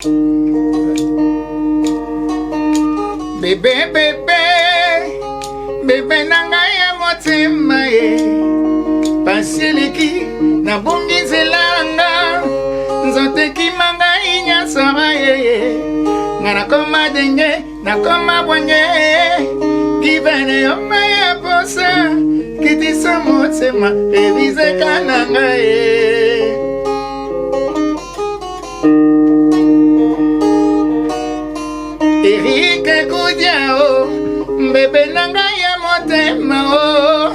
Bébé, bébé, bébé nanga ya motema ye Pasiliki na bungi zelanga Nzote kimanga inyasara ye Ngana koma denge, na koma bwanye Givene yoma ya posa Kitisa motema, revize kananga ye Erike Kudiao, bébé nanga ya motema o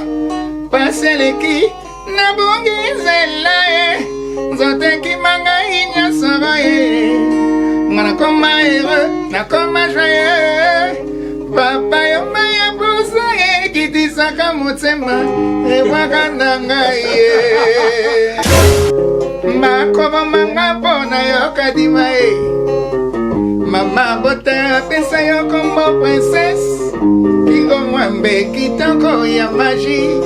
Paseleki na bungi zela e Nzote kimanga inya sara e Ngana koma heureux, na koma joyeux Papa yo maya posa e Kitisaka motema, ewaka nanga ye Makobo manga pona yo kadima e Mama bota pesa yo kombo princesse Kingo mwambe kitoko ya magie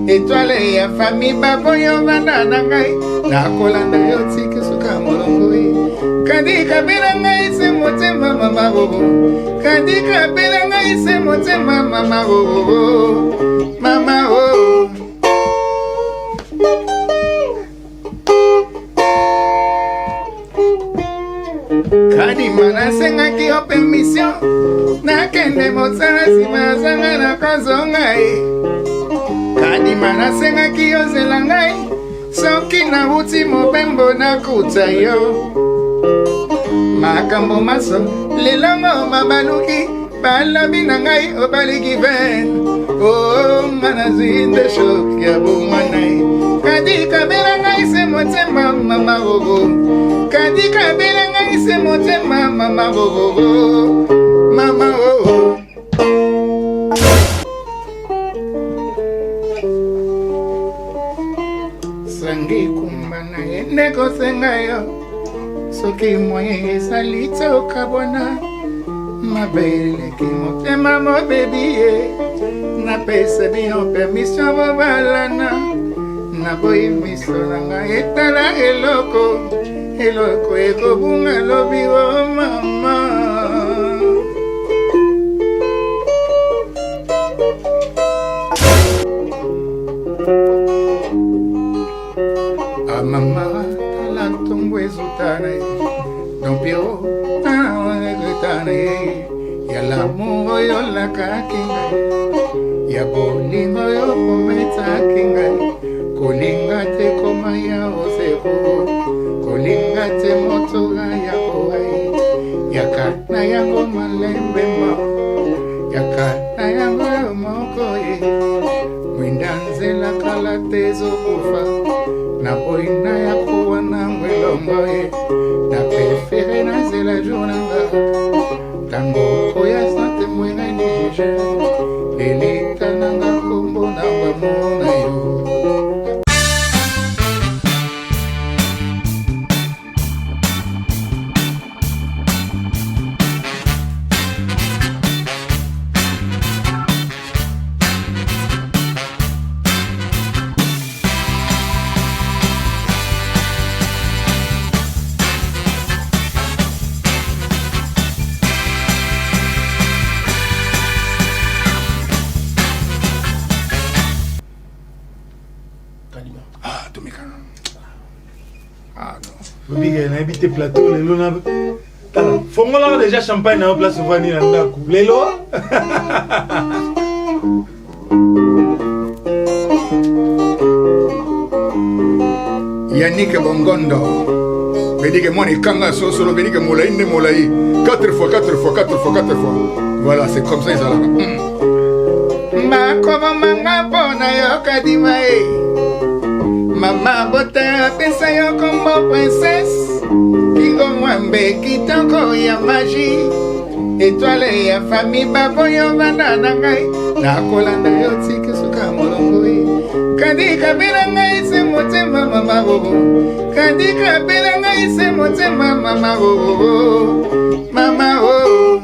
Étoile ya famille babo yo vanda na ngai Na kolanda yo tike suka molongo Kandi kabela ngai se motema mama bobo Kandi kabela ngai se motema mama bobo Mama oh Kadi mana senga ki o permission Na kende motara si mazanga na kozonga Kadi mana senga ki o zelangai Soki na uti mopembo na kuta yo Makambo maso lelongo mabaluki Balabi na ngai o baliki ven Oh mana zinde shok ya bumanai Kadi kabela ngai se motema mama gogo Kadi kabela ngai se motema mama gogo Mama oh Sangi kumbana neko sengayo Soki moye salito kabona Mabele ki motema mo baby Na pesa bino permission babalana Na boy miso nanga etala eloko Eloko eko bunga lobi o mama A mama talantombo ezutane Don Pio gritane Ya la mungo yo la kakinga Ya bolingo yo pometa kinga Kolinga te koma ya oseko Kolinga te motoga ya oai Ya katna yango malembe ma Ya katna yango moko ye Mwindanze la kala tezo kufa Na poina ya kuwa na mwelongo ye Na prefere na zela junanga Tango koya sante mwena nije Lelita nanga kumbo na wamona yo On a habité plateau, les lots. Faut qu'on déjà champagne dans la place où vanille dans la coupe. Les lots. Yannick Bongondo. Vedi que moi, les kangas sont solo, vedi que Moulaï, 4 fois. Voilà, c'est comme ça, ils ont Ma kobo manga pona yo kadima Mama bota pesa yo kombo princesse Kingo mwambe kitoko ya magie Étoile ya famille babo yo vanda na ngai Na kolanda yo tike suka molongo Kandi kabela ngai se motema mama gogo Kandi kabela ngai se motema mama gogo Mama oh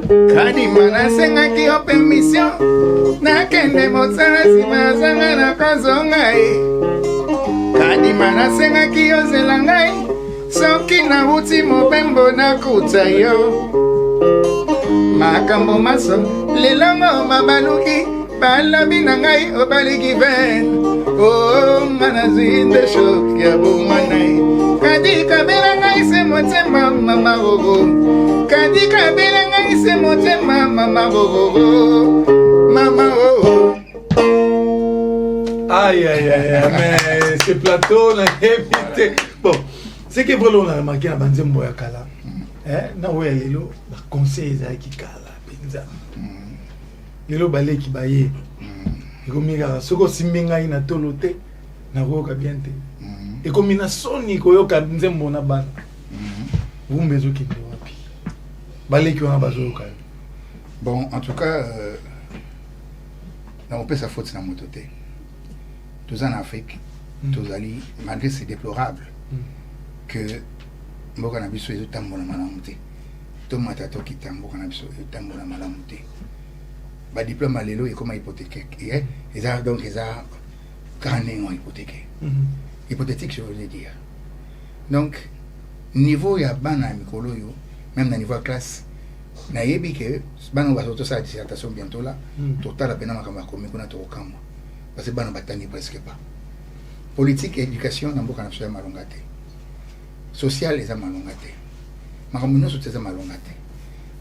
Kadi mana senga ki o permission mission nakende mosala nsima azanga na kozonga ye kadima nasengaki yozela ngai soki nauti mobembo nakuta yo makambo maso lelongo babaluki balobi na ngai obaliki ven nga nazwi nde shok ya bomwanai kadi kabela ngai se motema mama gogo kadi kabela ngai se motema mama gogo mama gogo. Aïe aïe aïe, mais ce plateau on a évité. Bon, c'est que vraiment on a remarqué la banzembo ya kala. Na oya lelo ba conseil ezaki kala penza. Lelo balé ki baye. Ekomika soko simbenga ina tolo te na koyoka bien te. Ekomina soni koyoka nzembo na bana. Vumbezo kinde wapi. Balé ki wana bazoyoka. Bon, en tout cas, on peut sa faute na moto te. Tous en Afrique, tous allés, malgré c'est déplorable que mboka na biso ezotambola malamu te. To matato ki tamboka na biso ezotambola malamu te. Ba diplôme lelo ekoma hypothéqué. Et ça donc ça carnet en hypothéqué. Hypothétique je veux dire. Donc niveau ya bana mikolo yo, même na niveau classe na yebi que bana ba soto sa dissertation bientôt là, total pena makamba komi kuna to okamba. Parce que bana batani presque pas. Politique et éducation na mboka na biso ya malonga te. Social eza malonga te. Makambo nyonso eza malonga te.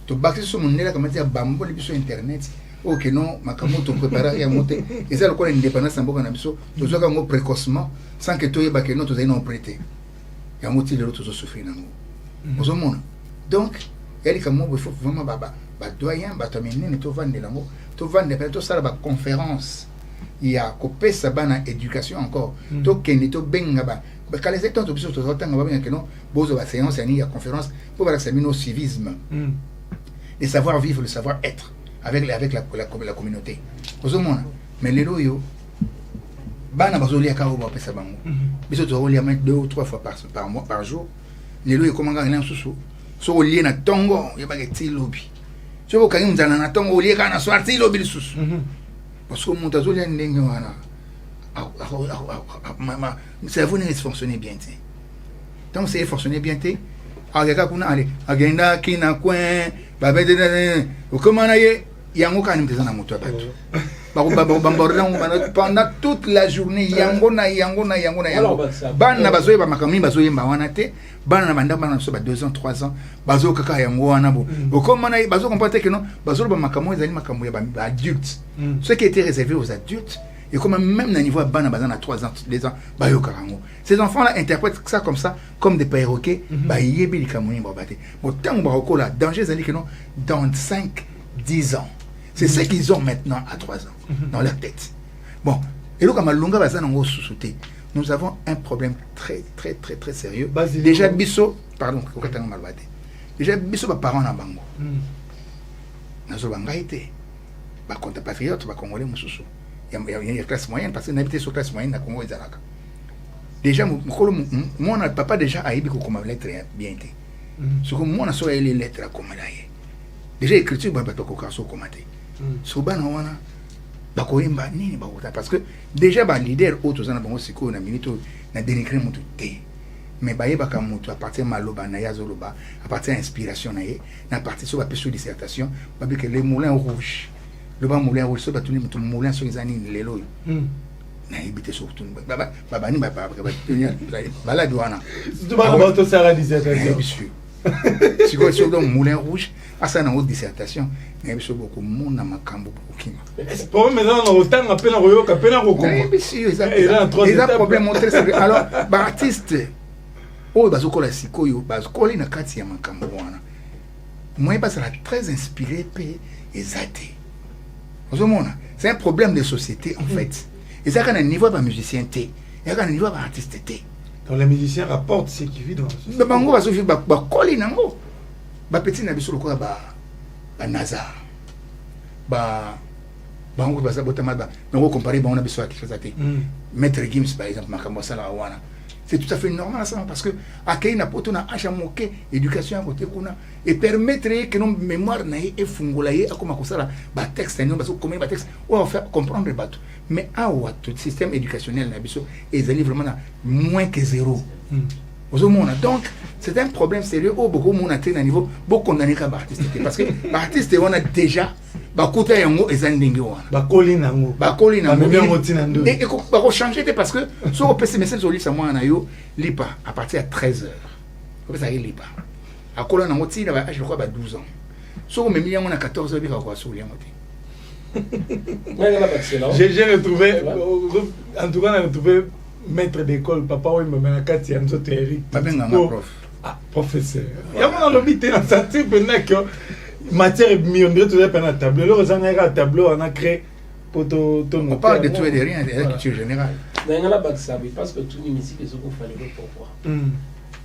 To bakisi so monela kama tia bambo le biso internet. Ok non, makambo to préparer ya monter. Et ça le quoi l'indépendance na mboka na biso, to zoka ngo précocement sans que to yeba que non to zai non prêter. Ya moti le to souffrir nango. Ozo mona. Donc, elle comme il faut vraiment ba doyen ba to menene to vendre lango, to vendre to sala ba conférence. Il y a coupé sa bana éducation encore. To kende to benga ba quand les états de biso to tanga ba bien que non, bozo ba séance ni ya conférence pour ba samino civisme. Le savoir vivre, le savoir être avec la communauté. Ozo mona. Mais les loyo bana bazoli akao ba pesa bango. Biso to lia mettre 2 ou 3 fois par jour. Les loyo comment ngana susu. So lié na tongo ya ba ke lobi. So ko kangi mzana na tongo lié kana so arti lobi susu. Parce que mon tazo l'a ndenge wana ma cerveau ne fonctionner bien té. Donc c'est fonctionner bien té. Agaka kuna ale agenda kina coin ba bede o comment na ye yango kana mtezana moto abatu. Pendant toute la journée yango na bana bazoye ba makamimi bazoye ba wana te bana banda bana so ba 2 ans 3 ans bazo kaka yango wana bo comment na bazo comprendre que non bazo ba makamimo ezali makamimo ya ba adultes ce qui était réservé aux adultes et comme même na niveau bana bazana 3 ans 2 ans ba yo karango ces enfants là interprètent ça comme ça comme des perroquets ba yebi likamoni ba baté bon tant ba kola danger ezali que non dans 5 10 ans. C'est ce qu'ils ont maintenant à 3 ans dans leur tête. Bon, et donc, nous avons un problème très sérieux. Déjà, Bisso, pardon, déjà, Bisso, parents en Bango. Nous avons été. Par contre, patriote, Congolais, il y a une classe moyenne, parce qu'on habitait sur classe moyenne à Congo et Zalaka. Déjà, mon papa déjà a écrit comme lettre bien été. Ce que moi, on a les lettres à Comalaye. Déjà, l'écriture, on va pas commenter. Soban wana bakoyemba nini bakota parce que déjà ba leader auto zana bango siko na minito na dénigrer mutu té mais bayeba ka mutu à partir maloba na yazoloba à partir inspiration na ye na partir so ba peso dissertation ba bi que les moulins rouges le ba moulin rouge so ba tuni mutu moulin so izani lelo na ibité surtout baba ni baba bala douana tu vas ba to sara dissertation monsieur si quoi sur donc moulin rouge à ça dans haute dissertation mais sur beaucoup monde na makambo beaucoup pour maintenant on autant appelle en royo qu'appelle en roko et là problème monter alors ba artiste oh bazoko la sikoyo bazoko na kati ya makambo wana moi pas ça très inspiré pe ezate ozomona c'est un problème de société en fait et ça quand un niveau ba musicien té et quand un niveau ba artiste té. Donc les musiciens rapportent ce qui vit dans la société. Bango va souffrir ba koli nango. Ba petit na biso lokola ba NASA. Bango ba sabota ba. Nango comparer ba on a biso à Kizate. Maître Gims par exemple makambo sala wana. C'est tout à fait normal ça parce que accueillir na poto na acha moke éducation à côté kuna et permettre que nos mémoire na et fungolaye akoma kosala ba texte non parce que comment ba texte on va faire comprendre bateau mais awa tout système éducationnel na biso ezali vraiment na moins que zéro. Donc c'est un problème sérieux au beaucoup mon atteint à niveau beaucoup condamné comme artiste parce que artiste on a déjà bakota yango ezandingi wana bakoli nango et ko changer parce que so PC message sur lisa moi na yo lipa à partir à 13h ko ça lipa akola nango ti na je crois ba 12 ans so me million na 14h bika ko sur yango ti j'ai retrouvé en tout cas on a retrouvé maître d'école papa oui me na kati ya nzoto Eric prof professeur ya mon lobité na santé pendant que matière million tout pendant tableau le rezanga tableau on a créé pour ton on parle de tout et de rien de la culture générale ngala baksabi parce que tout ni musique ezoko fallait pourquoi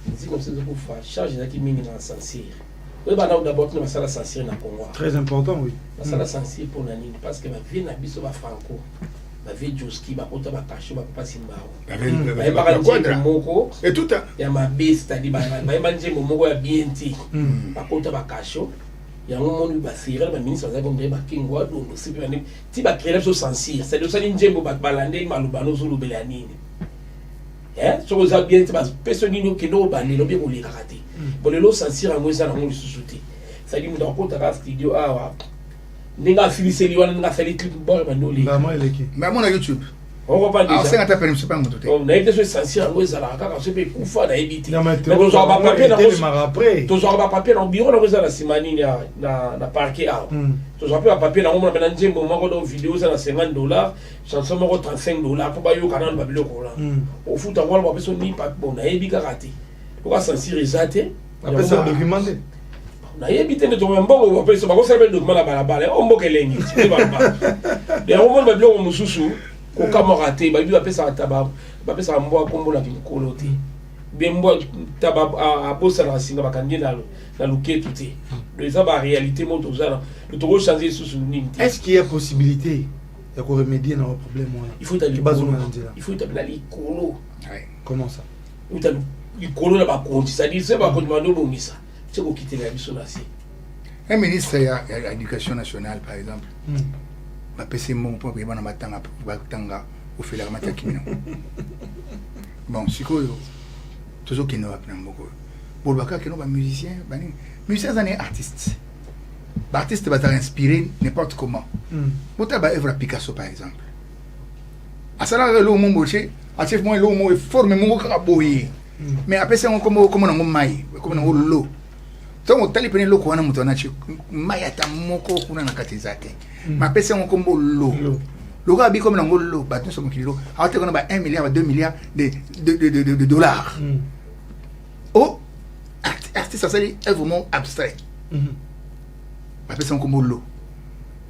musique comme ça ezoko fa charge na ki mingi na sensible oui bah d'abord tu vas ça la sensible na Congo très important oui ça la sensible pour la ligne parce que ma vie na biso ba franco ba vie Joski ba kota ba kasho ba papa simbao ba moko et tout ya ma base c'est-à-dire ba manje moko ya BNT ba kota ba kasho ya mon ba sira ba ministre za comme ba kingwa donc c'est bien ti ba créer so sensible c'est de ça ni njembo ba balande malubano so lobela nini so za bien ti ba personne ni que no ba ni lobi ko le karate bon le sensible ngo ça na ngo susuti ça dit mu kota ka studio awa ninga filiseli wana ninga feli clip bon ba no le maman eleki maman na YouTube on va pas déjà c'est un appel monsieur pas mon tout on a été sur sensible ngo za la kaka so pe kufa na ebiti mais to zo ba papier na après to zo ba papier na bureau na za la simani na parquet awa to zo ba papier na ngo na njembo moko do vidéo za na $50 chanson moko $35 pour ba yo kanal ba biloko la au foot en wala ba personne ni pas bon na ebi karate pour sensible ezate après ça documenté na yebite ne to mbongo ba peso ba ko serve document la balabala o mboke lengi ti ba ba de o mo ba biloko mususu ko kamorate ba bi ba pesa taba ba pesa mbo akombo la bikoloti bien mbo taba a bossa la singa ba kandina na luketu ti de ça ba réalité mo to ça le to changer sous nini est-ce qu'il y a possibilité de remédier dans le problème il faut aller il faut aller likolo comment ça il faut aller likolo la ba konti ça dit c'est ba ko demando bomisa c'est pour quitter la mission là. Un ministre de l'éducation nationale par exemple ma PC mon pour que bana matanga batanga au fait la matière qui bon siko toujours qui nous apprend beaucoup pour le cas que nous ba musicien bani musicien c'est un artiste l'artiste va t'inspirer n'importe comment pour ba œuvre Picasso par exemple à ça là le mon boché à chef moi le mot forme mon kaboyi mais après c'est comme on mai comme on lo donc tali pene loko wana mutu anachi mayata moko kuna na kati zake mapesa ngo kombo lo loka bi comme nango lo ba tout so mokilo awate kona ba 1 milliard ba 2 milliards de dollars oh artiste ça c'est vraiment abstrait mapesa ngo kombo lo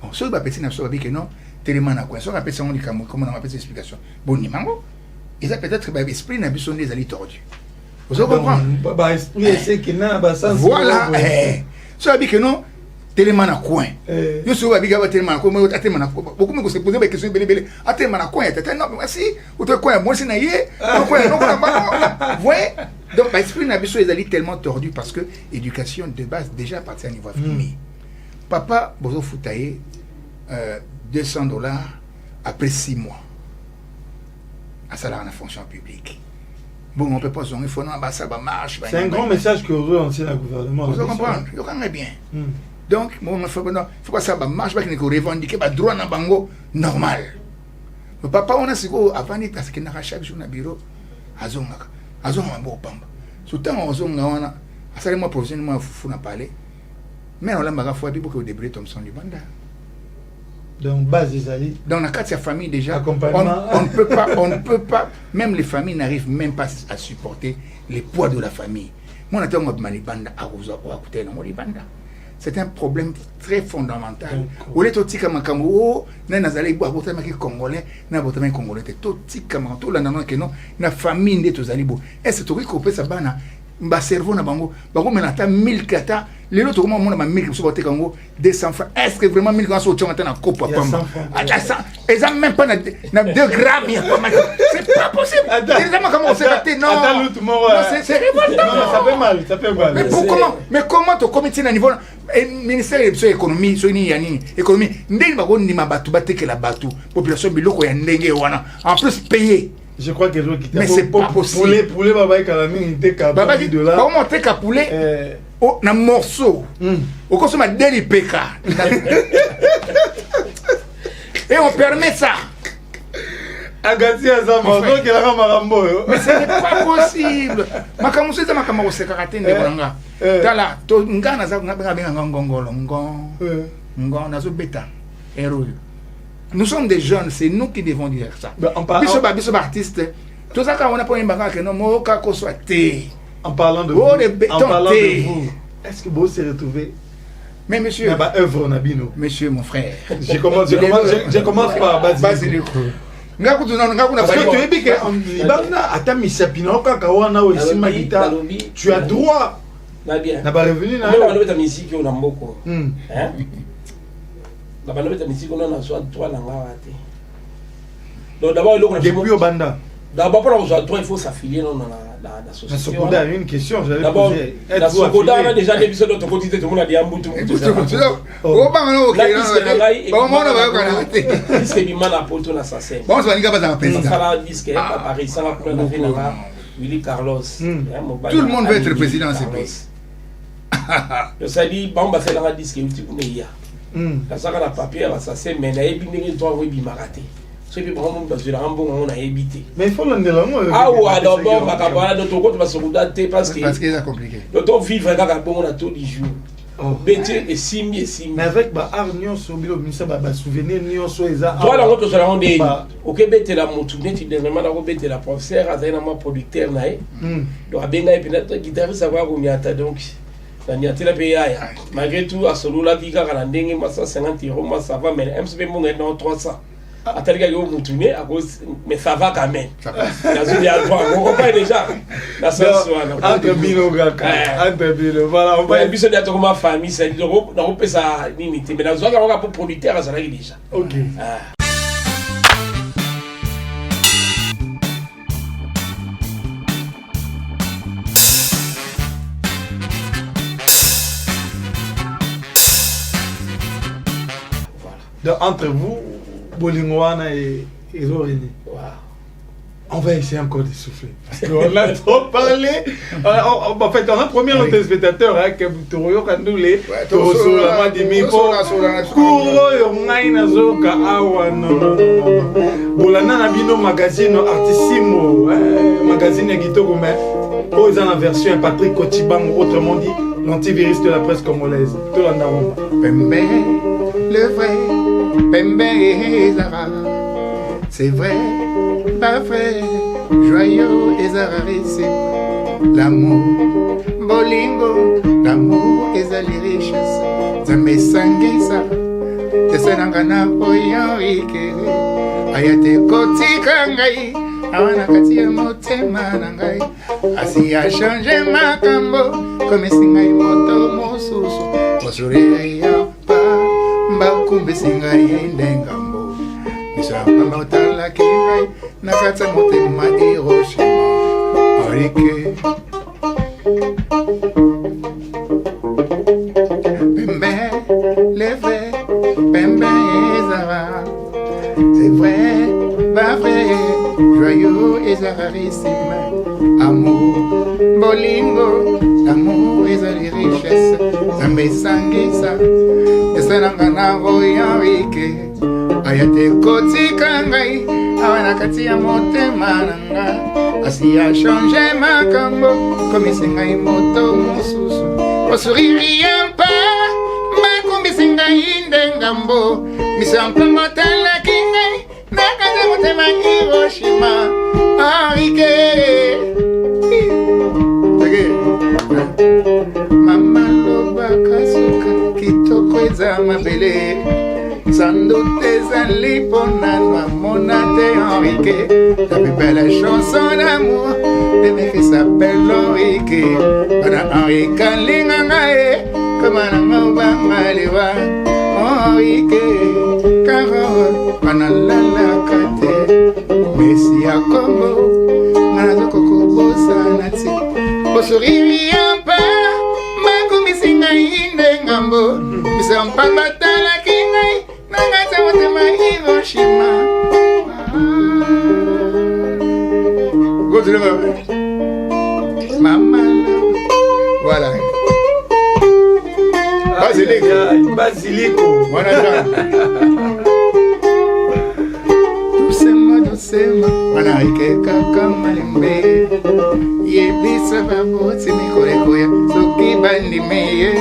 bon so ba petit na so ba bi que non tellement na quoi so mapesa ngo likamo comme na mapesa explication bon ni mango et ça peut-être ba esprit na biso des ali tordu. Vous comprenez? Voilà. Ça veut dire que non, tellement à coin. Je suis à tellement à coin, tellement à coin. Beaucoup me posent des questions, à tellement à coin. Non, mais si, ou te coin, moi c'est naïe, non, vous voyez? Donc, l'esprit n'a pas été tellement tordu parce que l'éducation de base déjà appartient à niveau famille. Papa, vous foutaillez $200 après 6 mois à salaire en fonction publique. Bon, on peut pas il faut non, ça marche. C'est un grand message que vous lancez le gouvernement. Vous comprenez? Vous comprenez bien. Donc, bon, il faut pas ça marche, pas qu'il faut revendiquer le droit dans bango normal. Le papa, on a ce qu'on a vendu parce qu'il n'a chaque jour dans le bureau. Azonga bon pamba. Surtout azonga on a ça moi professionnellement faut na parler. Mais on l'a maga fois beaucoup au débris Thomson du banda. Donc base des alliés. Dans la carte de famille déjà, on ne peut pas, même les familles n'arrivent même pas à supporter les poids de la famille. Moi, c'est un problème très fondamental. Où les totis comme Kambo, n'azalé boire votre mec congolais, n'a votre mec congolais, totis comme tout la nanon que non, la famille des tous alibos. Est-ce que tu peux ça bana? ba cerveau na bango menata 1000 kata lelo to comment mona 1000 so bote kango 200 francs est-ce que vraiment 1000 francs so tchonga na kopo pamba ils ont même pas na 2 grammes c'est pas possible comment c'est raté non c'est révoltant non ça fait mal mais comment to comité na niveau ministère de l'économie so ni yani économie ndeni ba ko ndima batu batekela batu population biloko ya ndenge wana en plus payer. Je crois que mais c'est pas possible. Poulet baba kalami te ka $10. Ba monter ka poulet na morceau. On consomme deli PK. Et on permet ça. Agati azama donc la marambo. Mais ce n'est pas possible. Makamuso za makambo sekakate ndebanga. Tala to ngana za ngabanga ngongolo ngon na zo beta. Héros. Nous sommes des jeunes, c'est nous qui devons dire ça. Biso artiste, tout ça quand on a pas une bagarre que non mo ka ko soit té. En parlant de vous, est-ce que vous s'est retrouvé? Mais monsieur, œuvre Nabino. Monsieur mon frère. Je commence par Basilico. Parce que tu es bien que Libana ata misapina okaka wana o isima guitare. Tu as droit. Na bien. Na ba revenu na. On a ta musique on a mboko. Hein? La musique on a soit toi la ngawate. Donc d'abord depuis au banda. D'abord pour avoir toi il faut s'affilier dans la société. Sokoda une question, j'allais poser. La Sokoda on a déjà des épisodes de quotidien tout le monde a dit ambutu. Oh banga no OK. Bon mon na ba kana. Disque bi mana poto na sasa. Bon ça ninga ba za pesa. Ça la disque Paris ça va prendre la vie là. Willy Carlos. Tout le monde veut être président de ce pays. Je sais dit bon ba fait la disque ulti pour meia. Ça la papier ça c'est mais na ebi ndenge toi oui bi maraté. C'est puis vraiment parce que on a évité. Mais il faut l'endela moi. Ah ouais d'abord ba kabala de to ko ba Sokoda te parce que c'est compliqué. Le temps vivre kaka bon on a tout du jour. Bétier et simi. Mais avec ba art nyonso bilo misa ba souvenir nyonso eza. Toi la moto sera on est OK bete la moto net dernièrement la bete la professeur azana ma producteur nae. Donc abenga et puis notre guitariste savoir combien attend donc la PA malgré tout à solo la vie kaka na ndenge masa 50 euros moi ça va mais MCP mon est dans 300. Attends les gars tourner à cause mais ça va quand même. Dans une à toi on comprend déjà. La sensation entre Bino Gaka entre Bino voilà on va épisode de ma famille c'est d'Europe on peut ça limiter mais dans zoa on va pour producteur ça là déjà. OK. Donc, entre vous, Bolingwana et Zorini. Wow. On va essayer encore de souffler. Parce qu'on a trop parlé. En fait, on a promis à nos téléspectateurs que Toroyo Kandoulé, Toroso, la Madimi, Kuro, Yomaina Zoka, Awano, Bolana Nabino Magazine, Artissimo, Magazine Gitoro, mais ils ont la version Patrick Kotibang, autrement dit, l'antivirus de la presse congolaise. Tout l'andaron. Pembe, le vrai, Pembe Zara. C'est vrai, pas vrai, joyeux et rarissime. L'amour, bolingo, l'amour et la richesse. Zambe sangisa, tesanangana oyanrike. Ayate koti kangai, awana kati ya motema nangai. Asi a changé ma kambo, comme singai moto mosusu. Osuri ya pa, mbakumbe singai ndengambo. Pamba utala kingai nakata motema Hiroshima orike Pembe levé Pembe ezara c'est vrai pas vrai joyeux et rarissime amour bolingo l'amour et la richesse zambe sangisa esanangana oyanrike ayate koti kangai awana kati ya motema nanga asi a changé makambo comme singai moto mosusu osuriri pa makumbi singai ndengambo misampa motala kingai nakata motema Hiroshima arike mama loba kasuka kitoko eza mabele sans doute ezali pona na monate Enrique, la plus belle chanson d'amour, le mec qui s'appelle Enrique. Pana Enrique, lingangae, comme un Maliwa. Enrique, Carole, pana la kate, Messi à Congo, Nazo Coco Bosanati. Bosori yampa, Makumi singa inde ngambo, Misampa batala kingai, Nangata watema Hiroshima. Go to the Maman. Voilà. Basilico. Voilà. Doucement, Manarike Kakamalime. Yebisa baboti mikorekoya, Soki bandimeye.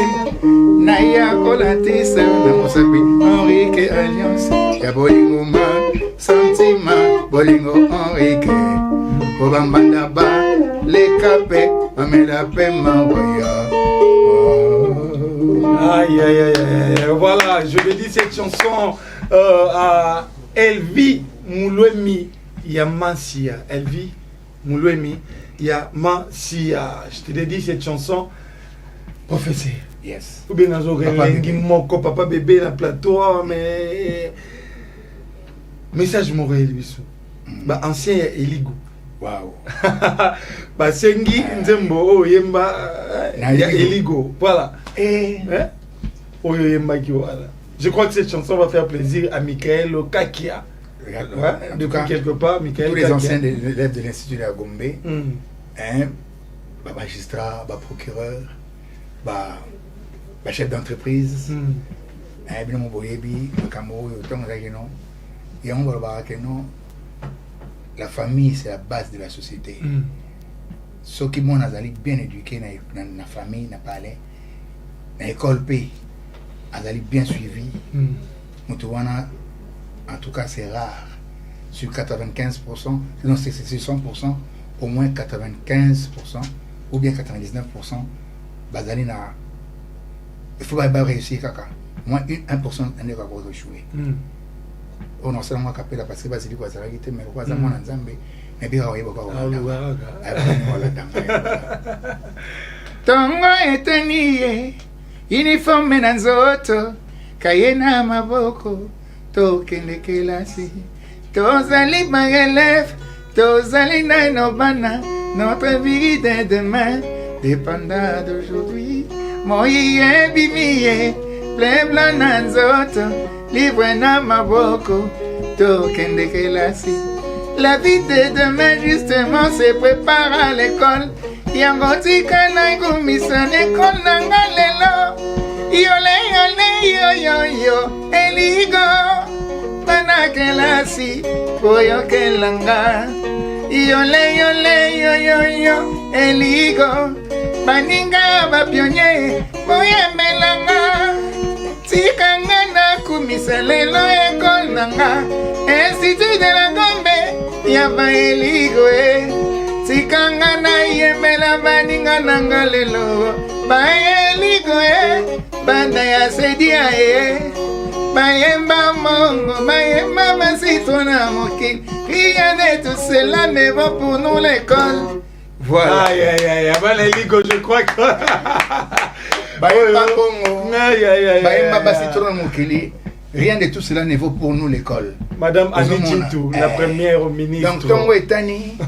Naya kolatisa, Namosapi, Enrique Alliance. Ya bolingo ma, sentiment, bolingo Enrique. Obambandaba, les capés, Amela Pema, Waya. Aïe, aïe, aïe, aïe. Voilà, je vais dire cette chanson à Elvi Moulouemi Yamansia. Elvi Moulouemi Yamansia. Je te dédie cette chanson, professeur. Yes. Ou bien dans un moko, papa bébé dans le plateau, mais message moral biso. Ba ancien Eligo. Wow. Ba sengi nzembo o yemba ya Eligo. Voilà. Oyo yemba ki voilà. Je crois que cette chanson va faire plaisir à Michael Kakia. Ouais, depuis quelque part, Michael tous les Kakia. anciens élèves de l'Institut de la Gombe, magistrat, procureur, chef d'entreprise, la famille c'est la base de la société. Ceux qui sont bien éduqués dans la famille, dans l'école, bien suivis. En tout cas, c'est rare. Sur 95%, sinon c'est 100%, au moins 95% ou bien 99%, il faut pas réussir. Moins 1% n'est pas échoué. On a seulement capé la parce que c'est quoi ça mais quoi ça mon ensemble mais bien on y va Tongo etaniye uniforme na nzoto kayena maboko tokende kelasi tozali magelef tozali na nobana notre vie de demain dépendra d'aujourd'hui moye bimiye blebla na nzoto livre na maboko tokende kelasi. La vie de demain justement se prépare à l'école. Yango tika na igumisa l'école nanga lelo. Yole yole yo yo yo eligo bana kelasi boyo kelanga. Yole yole yo yo yo eligo baninga bapionye boye melanga. Tikanga na kumisa lelo ekol nanga Institut de la Gombe yaba eligo Tikanga na yemela baninga nanga lelo Ba eligo banda ya sedia Bayemba mongo, bayemba masito na moki Rien de tout cela ne va pour nous l'école. Voilà. Aïe aïe aïe, avant eligo je crois que rien de tout cela ne vaut pour nous l'école. Madame Annie Chintou, la première ministre. Donc, Tongo Etani,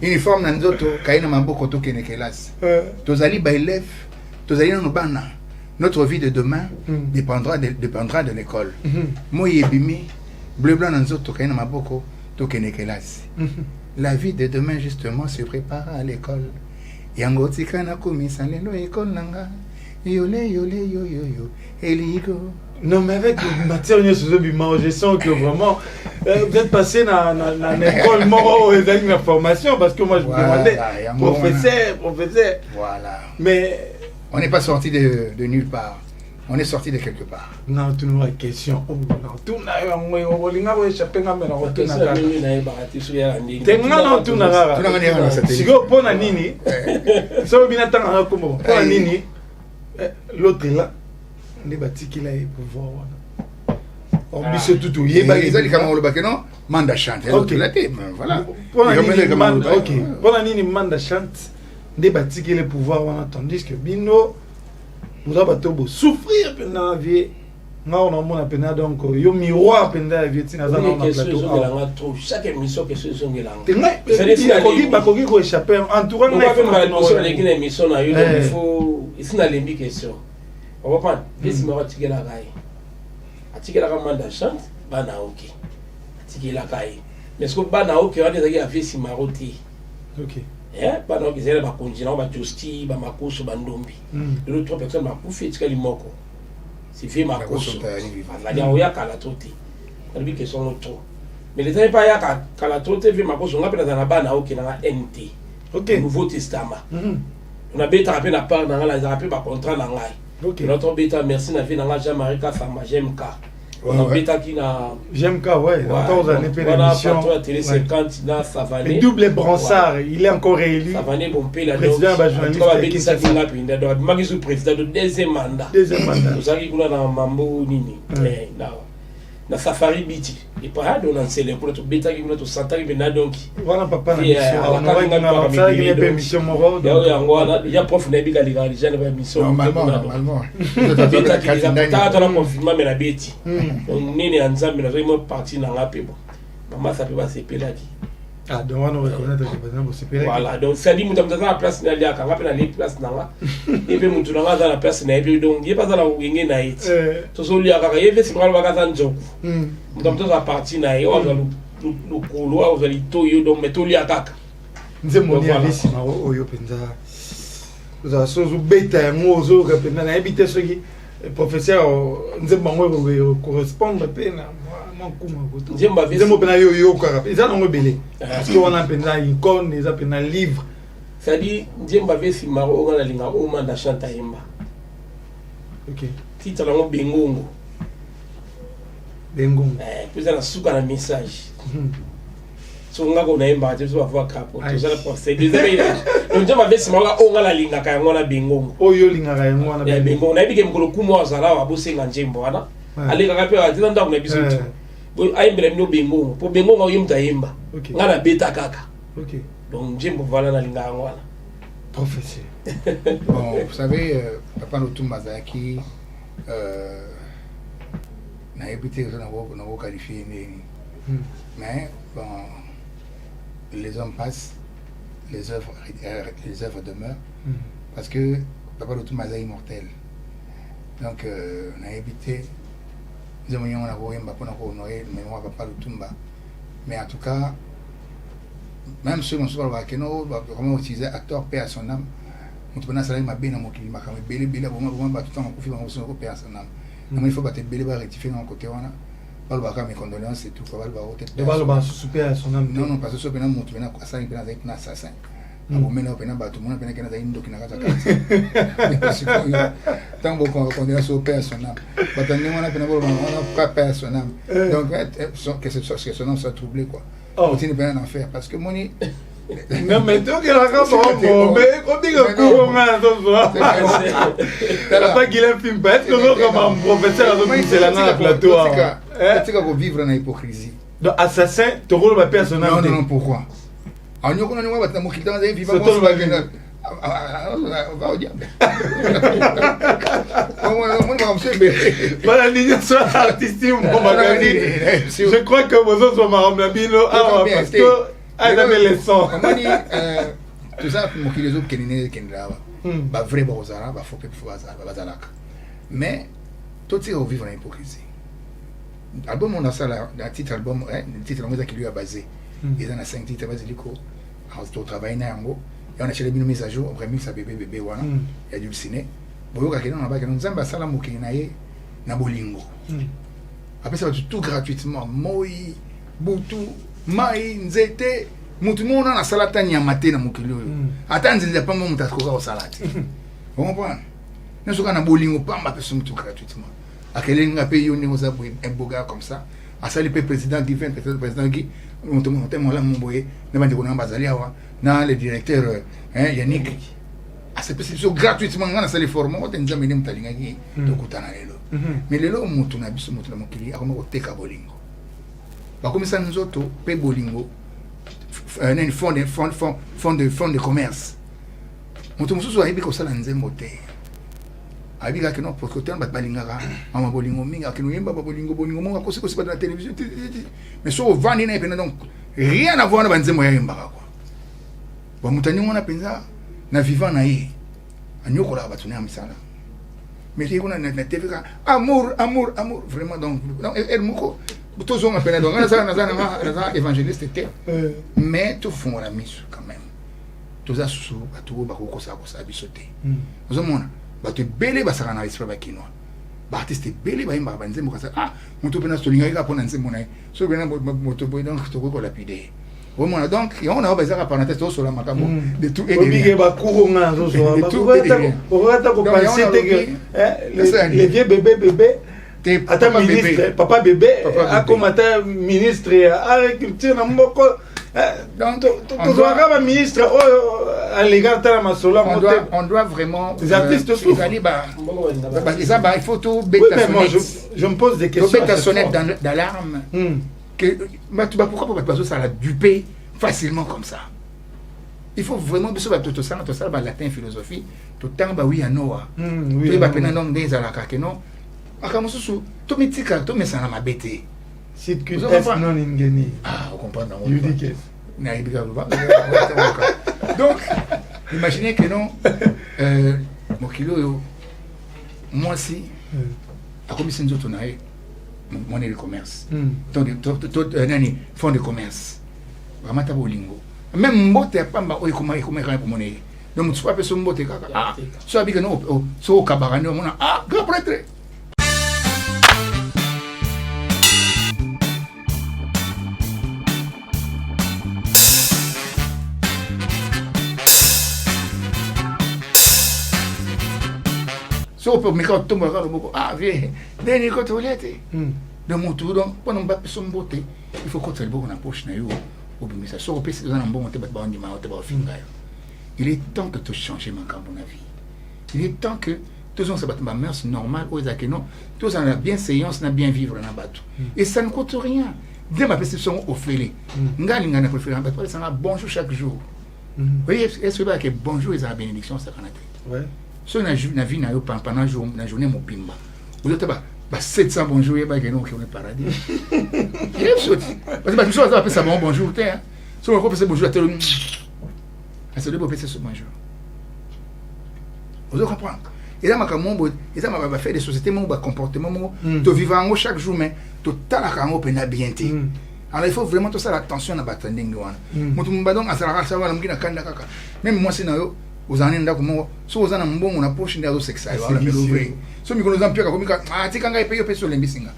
uniforme Nanzoto, Kaina Mamboko Tokene Kelas. Tozali Bailef, Tozali Nobana. Notre vie de demain dépendra de l'école. Moye Bimi, Bleu Blanc Nanzoto, Kaina Mamboko Tokene Kelas. La vie de demain, justement, se prépare à l'école. Yango Tikana Komisa Lelo École Nanga. Yole yole yo yo yo eligo. Non mais avec matière je sens que vraiment vous êtes passé dans l'école mort et dans la formation parce que moi je me demandais professeur. Voilà. Mais on n'est pas sorti de nulle part. On est sorti de quelque part. Non, tu nous as une question. Tu n'as pas échappé à me l'autre là, on est bâti qu'il a pouvoir. On dit tout. Il y a des gens qui ont Manda chante. Ok. Voilà. Pour nini Manda chante des bâtis les pouvoirs tandis que bino vous avez tout souffrir pendant la vie. Non, on a peine donc yo miroir pendant la vie tina za na plateau. Chaque émission que ce sont gelanga. C'est pas ko échapper entourant na fait émission na yo il faut ici na lembi question. On va prendre visi mara tigela kai. Atigela ka Manda chante bana OK. Atigela kai. Mais ce que bana OK on des a visi maroti. OK. Bana OK zela ba konjina ba justi ba makoso ba ndombi. Le trois personnes ba kufi tika limoko. C'est fait ma course. Il y a oya kala tote. Albi que sont trop. Mais les temps pas ya kala tote fait ma course on appelle dans la bana OK na NT. OK. Nouveau Testament. On a bêta rappel la part dans la rappel pas contrat na ngai. OK. Notre bêta merci na vie na Jean-Marie Kafama JMK. On a bêta qui na JMK ouais, dans les années l'émission. Voilà, télé 50 na Savané. Double Bransard, il est encore réélu. Savané bon pays la président ba journaliste. On va bêta ça qui na pinda donc maki sous président de deuxième mandat. Nous allons kuna na mambo nini. Na safari biti. Et pas on en célèbre pour tout bêta qui kuna to santa qui na donc. Voilà papa na mission. On va na ça qui est mission moro. Il y a prof na biga liga déjà na mission. Normalement. Bêta qui les a ta na confirmer mais la bêti. Donc nini anzambe na vraiment parti na ngape bon. Maman ça peut pas se pelaki. Ah, donc on va reconnaître que par exemple c'est pelaki. Voilà, donc ça dit mutamza na place na lia kanga pe na li place na nga. Et puis mutu na nga na place na et donc il pas dans la ngenge na iti. To so lia kaka yeve simral ba ka njoku. Mutamza za parti na yo za lu kolo au za lito yo donc meto lia kaka. Nzembo ni avisi ma oyo penza. Za so zu beta yango zo ka penza na habiter ce qui professeur nzembo ngo correspondre pena. Nzembo pena yo kaka. Eza ngo belé. Parce que on a penza icône, eza pena livre. Ça dit nzembo avisi ma o ngala linga o Manda chanta yemba. OK. Titre la ngo bengongo. Bengongo. Puis na suka na message. So nga ko na yemba je so va kapo. To ça la procédure. Donc nzembo avisi ma o ngala linga ka ngona bengongo. Oyo linga ka ngona bengongo. Na bige mkolo kumo azala wa bosenga nzembo wana. Ale ka pe wa tanda ko na biso. Aïmbele mino bengongo po bengongo oyo mutayemba ngana beta kaka. OK. Donc njembo voilà na linga ngwana professeur. Bon, vous savez papa Lutumba Zaki na habité na ko qualifier mais bon les hommes passent, les œuvres demeurent parce que papa Lutumba Zaki immortel. Donc na habité nous avons honoré le mémoire de Papa Lutumba. Mais en tout cas, même ceux qui sont vraiment utilisé acteur paix à son âme, nous avons dit que nous avons dit que nous avons paix à son âme. Il faut rectifier dans le côté. Nous avons mes condoléances et tout. Nous avons paix à son âme. Non, parce que nous avons assassin. Nous avons tout le monde qui a une tant qu'on est sur paix à son âme. On n'a pas paix à son âme. Donc, que son âme soit troublé, quoi. Continue à en faire. Parce que mon. Non, mais toi qui l'as fait, mais on dit que pas qu'il a film, peut-être que comme un professeur c'est la plateau. Tu vas vivre dans l'hypocrisie. Donc, assassin, tu roules ma paix à son âme. Non, pourquoi? On ne connaît pas mon client dans les vivants. Voilà l'initiation artistique mon magazine. Je crois que vos autres sont marrants parce que elle avait les sons. Tout ça pour que les autres qui n'ont pas vrai bozara va faut que bazalaka. Mais tout ça vivre dans l'hypocrisie. Album on a ça là, le titre album, le titre qui lui a basé. Il y a 5 titres basés au travail na yango. Et on a cherché une mise à jour, on remix à bébé wana. Il y a du ciné. Boyoka kena na ba kena nzamba sala mokili na ye na bolingo. Après ça va tout gratuitement. Moi, butu, mai, nzete, mutu mona na salata nyamate na mokili oyo. Ata nzela pa mo mutakoka o salati. Vous comprenez? Nous sommes na bolingo pamba pe tout gratuitement. Akele nga pe yo ningo za un boga comme ça. Asali pe président qui vient président qui on te la mboye na bandi kona bazali awa na le directeur Yannick. C'est possible gratuitement ngana sali forme on te nzambe ne mtalinga ki to kutana lelo. Mais lelo mutu na biso mutu na mokili akoma ko teka bolingo. bakomisa nzoto pe bolingo nani fond de commerce moto mosusu ayebi kosala nzembo te ayebi kaka non parce que tant bato balingaka mama bolingo mingi akino yemba bolingo mongo akosi bato na télévision mais so ovandi na epena donc rien à voir na banzembo ya yembaka quoi ba mutani ngona penza na vivant na ye anyokola bato na misala mais il y a une TV amour vraiment donc elle moko tous on appelle donc on évangéliste était mais tout font la mise quand même tous ça sous tout ba ko ça bisoté vous mona ba te belé ba saka na esprit ba kinwa ba artiste belé ba imba ba nzembo ka ah moto pena stolinga ka pona nzembo na so bena moto boy donc to ko lapider vraiment donc on a besoin de parenthèse sur la makambo de tout et de ba kuronga zo so ba ko penser que les vieux bébé ata ministre papa bébé a comme ata ministre agriculture na mboko donc to ba ministre à l'égard de la masola on doit vraiment les artistes tous il faut tout bêta je me pose des questions bêta sonnette d'alarme que pourquoi pas ça la duper facilement comme ça il faut vraiment que tout ça ba latin philosophie tout temps ba oui à Noah tu ba pena donc des alaka que non akamususu to mitika to mesana mabete si que non ingeni vous comprenez you dis que na ibika donc imaginez que non mokilo yo moi si akomisi nzoto na ye monnaie de commerce nani fonds de commerce ramata bolingo même mbote pamba oyo kuma pour monnaie donc tu peux pas so mbote kaka so abika no so kabara no mona grand prêtre so pour me quand tombe le beaucoup viens dernier côté olete de mon tour donc pendant pas son beauté il faut qu'on beaucoup na poche na yo au bimi ça so pèse dans un bon te ba bandi ma te ba finga il est temps que tu changes ma camp na vie il est temps que tous on se battre ma mœurs normale aux non tous on a bien séance na bien vivre na bateau et ça ne coûte rien dès ma perception au félé ngali ngana ko faire bateau ça bonjour chaque jour oui est-ce que bonjour et la bénédiction ça canate ouais so na vie na yo pendant na journée mopimba vous êtes ba 700 bonjour et ba que non qui on est paradis parce que tu ça appelle ça bonjour t'es hein so on peut se bonjour à tel c'est le beau petit ce bonjour vous comprenez et là makamombo et ça m'a fait des sociétés mon comportement mon to vivant chaque jour mais to talaka ngo pena bien té alors il faut vraiment tout ça l'attention na batanding wana mutu mbadong asala ça wala mkina kanda kaka même moi c'est na yo uzani ndako mo so uzana mbongo na poche ndio sexual wala melovre so mikono zampia ka komika tika ngai peyo peso lembisinga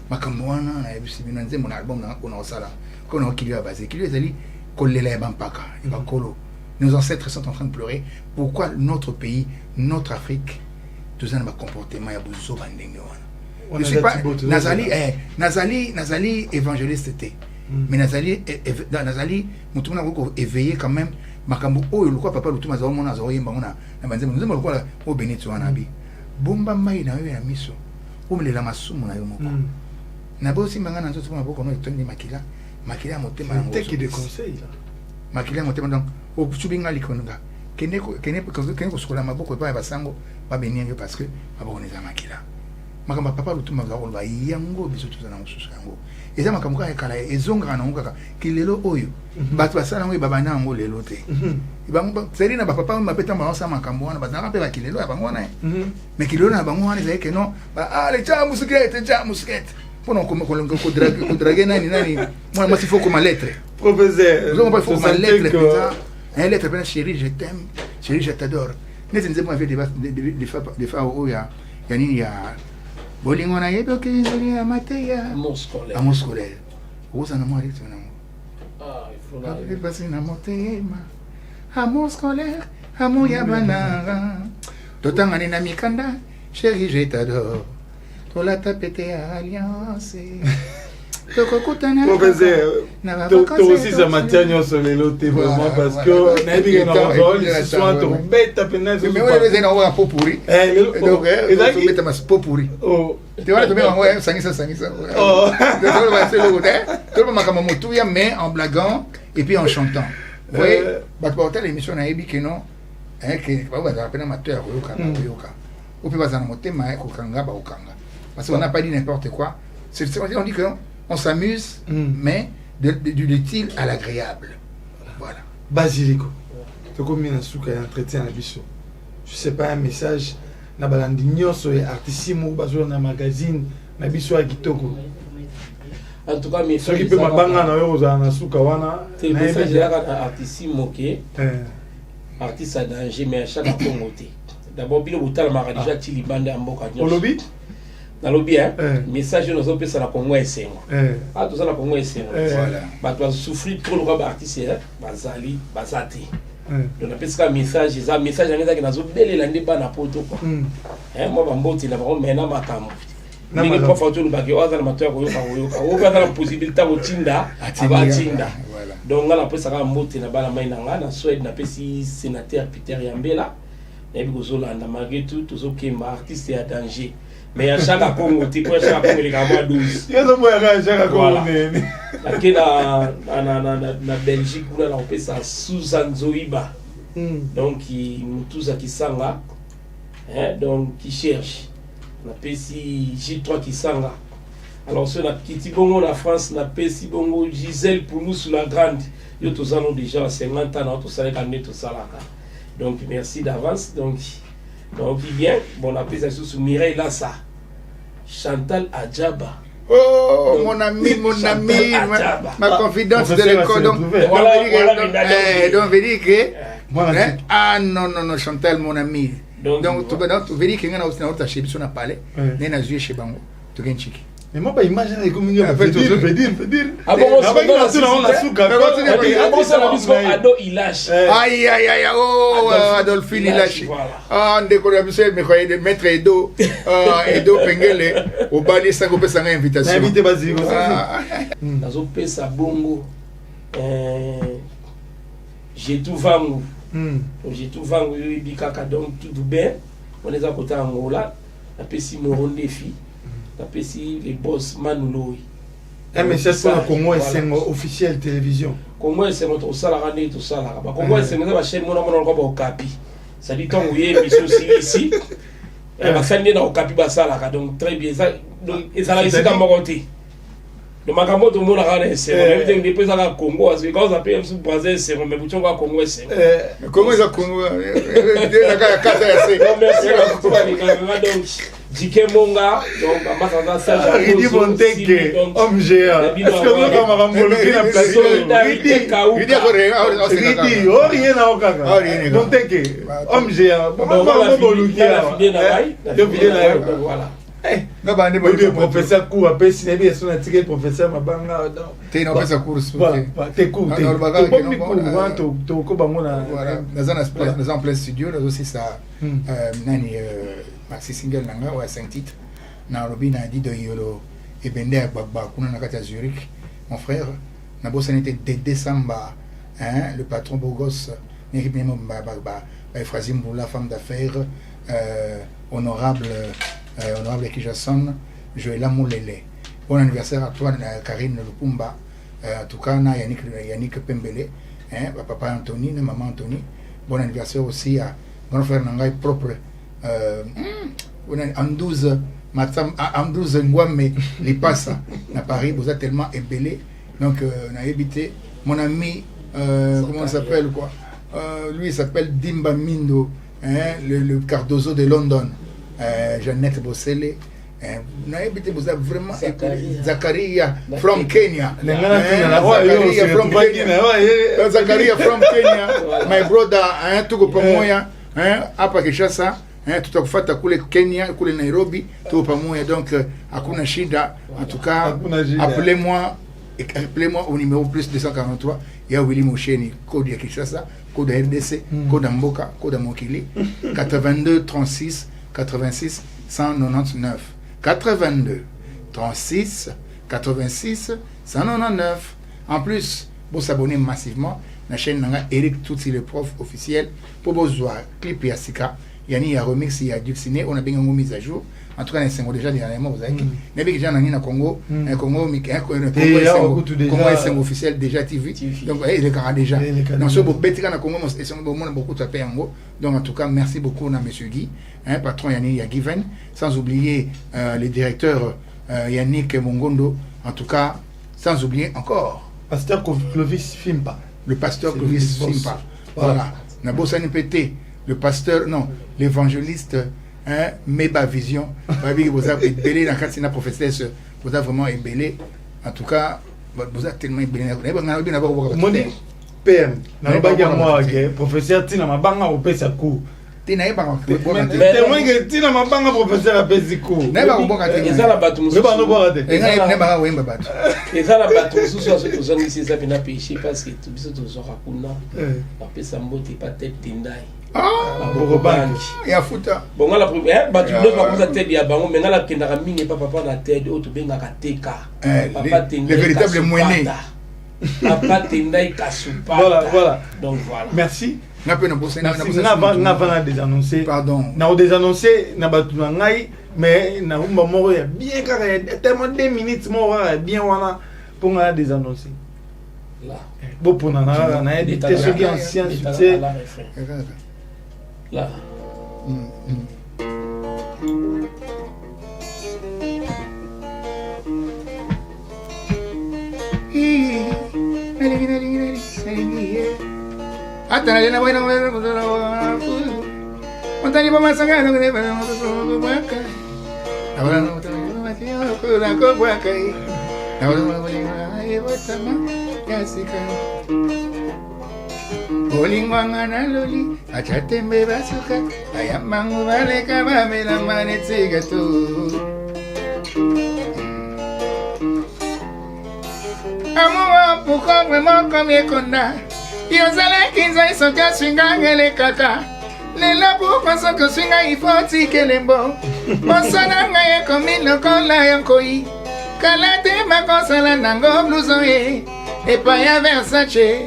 makambo wana na yebisi bina nzembo na album na kuna osala kuna okiliwa base kiliwa zali kolela ya bampaka ibakolo nos ancêtres sont en train de pleurer pourquoi notre pays notre Afrique tous un comportement ya buzo bandenge wana je sais pas Nazali évangéliste était mais Nazali mutumuna ko éveiller quand même makambo oyo lokwa papa lutuma za omona za oyemba mona na banzembo nzembo lokwa o benito wana bi bomba mai na yo ya miso omelela masumu na yo moko na bosi mangana nzoto mona boko no etondi makila motema yango teki de conseil là makila motema donc o subinga likonga kene ko sokola maboko pa basango ba benenge parce que maboko neza makila makamba papa lutuma za olba yango biso tuzana mususu yango eza makambo ka kala ezonga na ngaka kilelo oyo bato basala ngo babana ngo lelo te ibango tseri na papa mapeta maosa makambo wana bazana pe bakilelo ya bango wana mais kilelo na bango wana zai que non ba ale cha musket pour ko draguer nani moi moi il faut comme lettre professeur donc il faut comme lettre un lettre ben chérie je t'aime chérie je t'adore neti nzembo avait des fois oya ya nini ya bolingo na yebo ke nzeli ya mateya amour scolaire oza na mwari tuna il faut passer na motema amour scolaire amour ya bananga totanga ni na mikanda chérie je t'adore tola tapete ya alliance Professeur, tu aussi ça matière sur les lots vraiment parce que n'a bien dans le rôle ils sont trop bêtes à peine mais on les a envoyé un pot pourri donc ils ont mis un pot pourri tu vois tu mets envoyé sangisa oh donc va c'est le côté tout le monde comme motuya mais en blaguant et puis en chantant vous voyez bah pour telle émission na ebi que non hein que ba ba peine amateur yoka ou puis bazana motema ko kanga ba okanga parce qu'on n'a pas dit n'importe quoi on dit que on s'amuse, mais du utile à l'agréable. Voilà. Basilico. Tu comme un souk et entretien à biso. Je sais pas un message na balandinyo so artissimo bazo na magazine na biso a kitoko. En tout cas, mes frères qui peut mabanga na yo za na souka wana. C'est message à artissimo qui artiste à danger mais à chaque fois d'abord bien au talma déjà tilibande en boka. Olobi nalobi message nous opé ça na Congo esengo ah tout ça na Congo esengo voilà ba tu souffrir trop le ba artiste bazali bazati donc na pesika message ça message ngeza na zo belela ndeba na poto quoi moi ba mboti na ba mena makambo ningi pas photo ba ke oza na matoya ko yoka o ba na possibilité ko tinda abatinda donc ngala pesa ka mboti na bala mai na ngana Suède na pesi sénateur Peter Yambela na bi ko zolanda malgré tout to zo kemba artiste ya danger. Mais à chaque Congo, tu peux chaque Congo les gamins 12. Il y a des moyens à chaque Congo. Na Belgique, on fait ça Susan Zoiba. Donc tous qui sanga, donc qui cherche. On appelle si J3 qui sanga. Alors ceux qui bongo la France, on appelle si bongo Gisèle pour nous sous la grande. Yo tous allons déjà à 50 ans, tout ça les gagner tout ça là. Donc merci d'avance. Donc il vient, bon, on appelle ça sous Mireille Lassa. Chantal Adjaba. Oh, mon ami, ma confidence de l'école. Donc, voilà, donc, veut dire que. Ah non, Chantal, mon ami. Donc, tu veux dire que nous avons acheté sur la palais, nous avons joué chez Bango. Tu gagnes chic. Mais moi, pas imaginer comment il va dire. Ah bon, on la souka. Ado il lâche. Aïe, oh, Adolphine il lâche. Ah, on décolle à Bruxelles, mais croyez de maître Edo Pengele, au bali, ça coupe sa invitation. Invité Basile. Dans au pesa bongo, j'ai tout vendu. J'ai tout vendu, il dit caca, donc tout bien. On est à côté en Angola, la pessi moron défi. Tapé si les boss Manouloui. Mais c'est ça, Congo c'est officiel télévision. Congo c'est notre salaire tout ça là. Congo c'est notre chaîne mon au Capi. Ça dit tant oui émission ici. Et ma famille dans au Capi basala donc très bien ça donc et ça là ici dans mon côté. Le makambo tout le monde a regardé c'est même depuis ça à Congo parce que quand ça peut se poser c'est mais bouton va Congo c'est. Comment ça Congo la casa c'est. Merci donc Dike Monga, donc Amasanda Saja, Ridi Monteke, homme géant. Est-ce que vous avez ramolé la place? Ridi, oh rien à Okaka. Monteke, homme géant. Voilà. Le professeur court après cinéma et son attiré professeur Mabanga. T'es non pas sa course. T'es court. T'es dans un plein studio, là aussi ça. Nani maxi single nanga ou 5 titres. Na Robin a dit de Yolo et Bende à Bagba kuna na kata Zurich. Mon frère, na bossa n'était dès décembre, le patron Bogos, Néribé Bagba, Frazim Boula, femme d'affaires, honorable Kijasson, Joëlla Moulele. Bon anniversaire à toi, Karine Lupumba, en tout cas, Yannick Pembele, papa Anthony, maman Anthony. Bon anniversaire aussi à mon frère Nangai propre. En 12 Ngwame, les passes à Paris, vous êtes tellement ébellé. Donc, on a évité. Mon ami, comment il s'appelle quoi lui, il s'appelle Dimba Mindo, le Cardozo de London. Jeannette Bossele. On a évité, vous êtes vraiment Zakaria from Kenya. Zakaria from Kenya. My brother, tout pour moi, après Kinshasa. Tutakufuata kule Kenya, kule Nairobi, tuko pamoja. Donc hakuna shida. En tout cas, appelez-moi au numéro plus 243. Il y a Willy Mosheni, code ya Kinshasa, code RDC, code Mboka, code Mokili. 82 36 86 199. 82 36 86 199. En plus, vous s'abonner massivement à la chaîne Eric Touti, le prof officiel, pour vous voir clip et Sika. Il y a un remix, il y a du ciné, on a bien une mise à jour. En tout cas, les déjà dernièrement, vous avez dit que j'ai un Congo, un Congo, Congo est officiel déjà TV. Donc, il est déjà. Donc, ce beau petit Congo, on a beaucoup de paix en gros. Donc, en tout cas, merci beaucoup à M. Guy, patron Yannick Given, sans oublier les directeurs Yannick Mongondo. En tout cas, sans oublier encore. Pasteur Clovis Fimpa. Le pasteur Clovis Fimpa. Voilà. Nabo Sanipete, le pasteur, non, l'évangéliste. Meba Vision, vous avez ébellé dans le professeur, vous avez vraiment ébellé. En tout cas, vous avez tellement ébellé. Moni PM, moi, professeur Tina Mabanga au Pesakou. Tina Mabanga, Tina Mabanga, professeur à Pesakou. Neba la bateau, et ça la bateau, sous ce que c'est ça, n'a péché parce que tout ça, tout ça, après ça, monte pas tête d'Indaï. Et à fouta. Bon, la première, tu ne vas pas tête à Bango, mais la Kenara Ming pas papa la tête, autre bien à Teka. Le véritable moyen. Papa Tendai Kasupa. Voilà. Donc voilà. Merci. N'a pas désannoncé. Pardon. N'a désannoncé, n'a pas tout l'angaï, mais n'a pas mort bien carré. Tellement 2 minutes mort bien voilà pour n'a désannoncer. Là. Bon pour n'a des ceux qui anciens succès. Là. Olingwanga na loli, achatembe basuka, ayamangu baleka bamela manetiga tu. Amour pourquoi vraiment comme Ekonda, yozala kinza isoka swinga ngele kaka. Lela pourquoi ça que swinga il faut tikelembo. Mosana ngaye komi lokola yankoi. Kalate makosala nango blouson e, epaya Versace.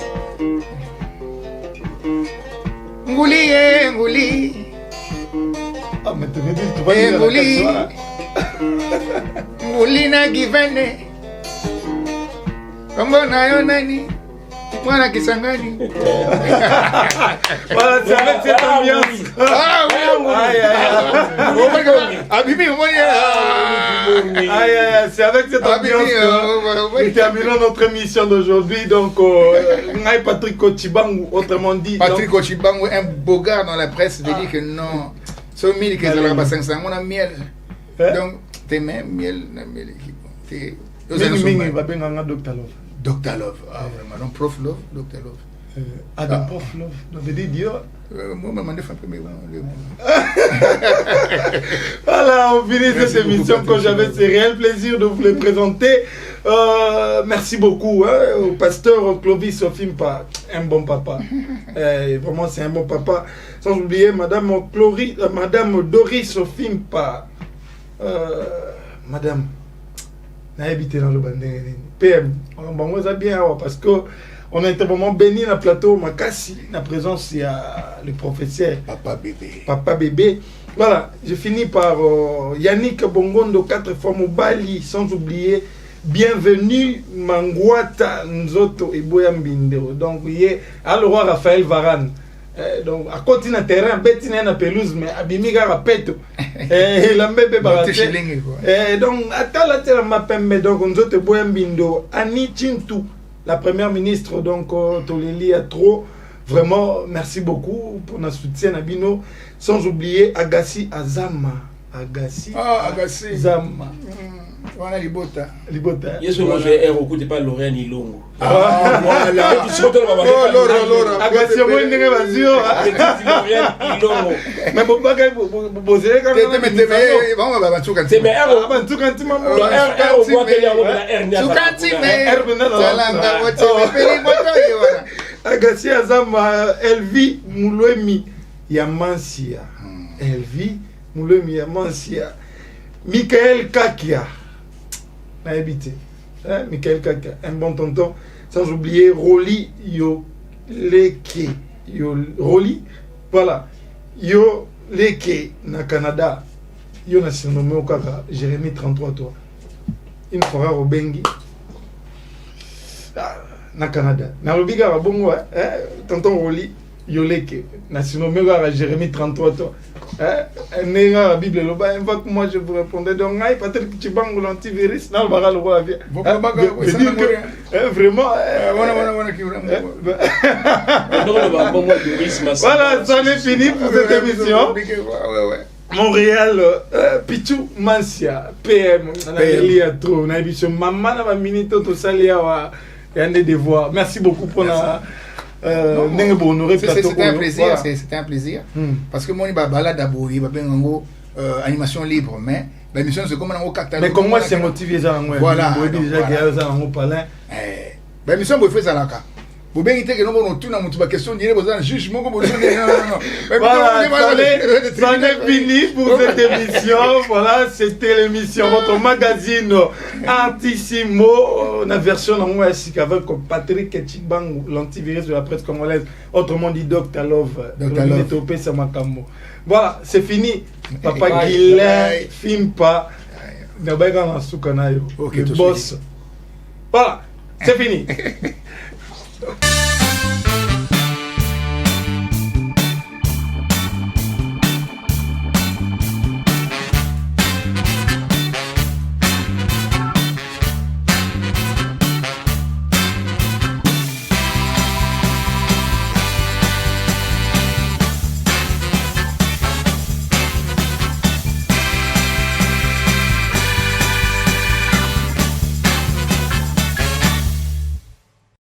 Nguli. Ah, mais tu veux dire, tu vas dire Nguli na givene. Kombo na yo nani? Mwana Kisangani. Voilà, c'est avec cette ambiance. Ah oui, Abibi, c'est avec cette ambiance que nous terminons notre émission d'aujourd'hui. Donc, Patrick Kochibangu, autrement dit. Patrick Kochibangu, un beau gars dans la presse, veut dire que non. Ce miel qui est là, 500, on a miel. Donc, t'es même miel, équipe. Mais va bien en Dr. Love. Dr. Love, vraiment, donc Prof Love, Dr. Love. Donc Prof Love, donc veut dire Dieu. Moi, je m'en ai fait un peu, mais voilà, on finit cette émission que j'avais ce réel plaisir de vous les présenter. Merci beaucoup au pasteur Clovis Fimpa, un bon papa. Vraiment, c'est un bon papa. Sans oublier Madame Doris Fimpa. Madame. n'a habité dans le bandé PM on va bien parce que on a été vraiment béni dans le plateau Makassi la présence il y a le professeur Papa Bébé voilà je finis par Yannick Bongondo 4 fois Mobali sans oublier bienvenue Mangwata Nzoto et Boyambindero donc il y a le roi Raphaël Varane donc à côté na terrain beti na pelouse mais abimiga rapeto la mbebe baraté donc atala tela mapembe donc Nzoto Boyambindo Annie Chintu la première ministre donc Tolili a trop vraiment merci beaucoup pour notre soutien Nabino sans oublier Agassi Azama Agassi Zama voilà Libota yeso moi j'ai beaucoup de pas Lorraine Ilongo voilà Agassi moi ndenge bazio Lorraine Ilongo mais bobaka bozele quand c'est mais bantuka ntima au bois que ya la Agassi Azama Elvi Mulwemi Yamansia Elvi Mulwemi Yamansia Michael Kakia n'a habité. Michael Kaka, un bon tonton. Sans oublier Rolly Yoleke. Rolly, voilà. Yoleke, na Canada. Yo na surnommé au Kaka, Jérémy 33 toi. Une fois au Bengi. Na Canada. Na Lobiga bongo, tonton Rolly Yoleke. Na surnommé au Jérémy 33 toi. Néga la Bible là-bas, une fois que moi je vous répondais, donc peut-être que tu banques l'antivirus, non, le le roi vient. Vraiment. Voilà, ça est fini pour cette émission. Montréal, Pichou Mancia, PM, on a émission Maman, on a minute tout ça, il y a des devoirs. Merci beaucoup pour la. C'était un plaisir, c'était un plaisir. Parce que moi, je balade d'abord, il va bien en animation libre, mais l'émission c'est comme un catalogue. Mais comment c'est motivé ça? Voilà. L'émission vous fait ça là. Vous bien que nous avons tout dans notre question, dire vous avez jugement comme vous voilà, ça est fini pour cette émission. Voilà, c'était l'émission, votre magazine Artissimo, la version en ouest avec Patrick Etchibang, l'antivirus de la presse congolaise, autrement dit Dr. Love. Voilà, c'est fini. Papa Guilain, Fimpa, le boss. Voilà, c'est fini.